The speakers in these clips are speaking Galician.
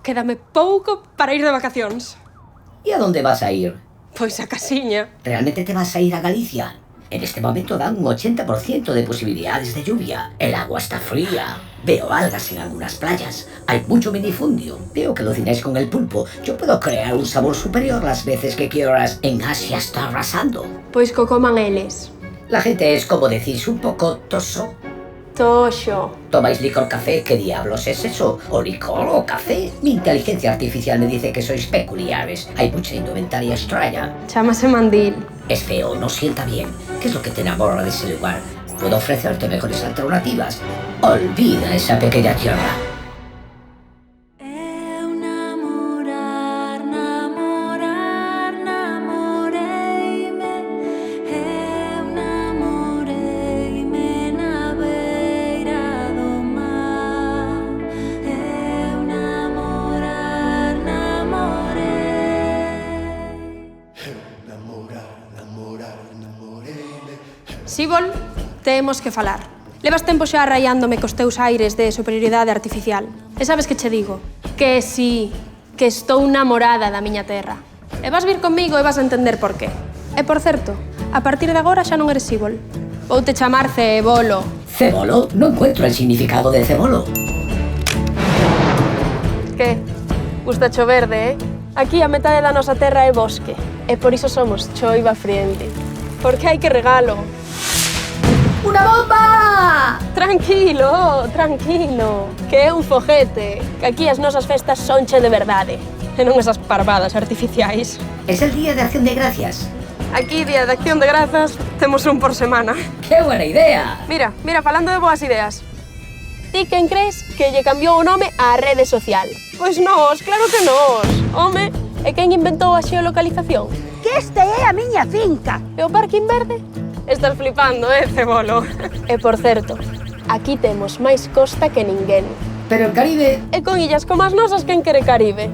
Quédame pouco para ir de vacacións. ¿Y a dónde vas a ir? Pois a casiña. ¿Realmente te vas a ir a Galicia? En este momento dan un 80% de posibilidades de lluvia. El agua está fría. Veo algas en algunas playas. Hay mucho minifundio. Veo que lo cocináis con el pulpo. Yo puedo crear un sabor superior las veces que quieras. En Asia está arrasando. Pois co coman eles. La gente es, como decís, un poco toso. Toxo. ¿Tomáis licor café? ¿Qué diablos es eso? ¿O licor o café? Mi inteligencia artificial me dice que sois peculiares. Hay mucha indumentaria extraña. Chámase mandil. Es feo, no sienta bien. ¿Qué es lo que te enamora de ese lugar? Puedo ofrecerte mejores alternativas. Olvida esa pequeña tierra. Sibol, temos que falar. Levas tempo xa raiándome cos teus aires de superioridade artificial. E sabes que che digo? Que sí, que estou namorada da miña terra. E vas vir comigo e vas a entender por qué. E por certo, a partir de agora xa non eres Sibol. Voute chamar Cebolo. ¿Cebolo? No encuentro el significado de cebolo. Que? Gusta cho verde, eh? Aquí a metade da nosa terra é bosque. E por iso somos choiva friendly. Porque hai que regalo. ¡Una bomba! Tranquilo, tranquilo, que é un foguete, que aquí as nosas festas sonche de verdade, e non esas parvadas artificiais. Es el Día de Acción de Gracias. Aquí, Día de Acción de Grazas, temos un por semana. ¡Qué buena idea! Mira, falando de boas ideas. Ti quen crees que lle cambiou o nome á rede social? Pois nós, claro que nós. Home, e quen inventou a xeolocalización? Que esta é a miña finca. E o parking verde? Estás flipando, Cebolo? E por certo, aquí temos máis costa que ninguén. Pero el Caribe... E con illas como as nosas, quen quere Caribe?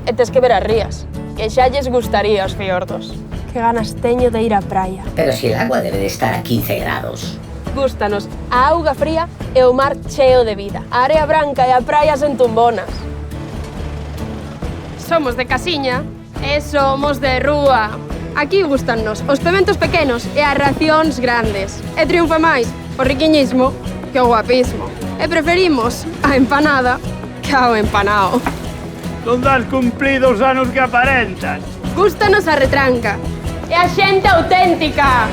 E tes que ver as rías, que xa lles gustaría os fiordos. Que ganas teño de ir á praia. Pero si el agua debe de estar a 15 grados. Gústanos a auga fría e o mar cheo de vida. A area branca e a praia sen tumbonas. Somos de casiña e somos de rúa. Aquí gustannos os pementos pequenos e as racións grandes. E triunfa máis o riquiñismo que o guapismo. E preferimos a empanada que ao empanao. Non das cumplido os anos que aparentas. Gústanos a retranca e a xente auténtica.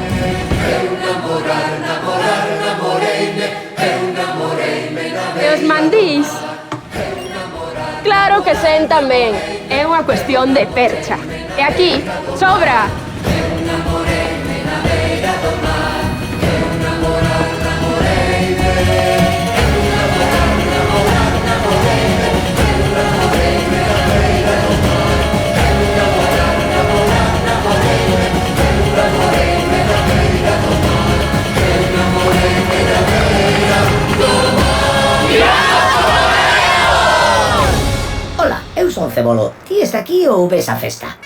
E os mandís? Claro que sentan ben. É unha cuestión de percha. E aquí, sobra. Hola, eu son Cebolo. Ti está aquí ou ves a festa?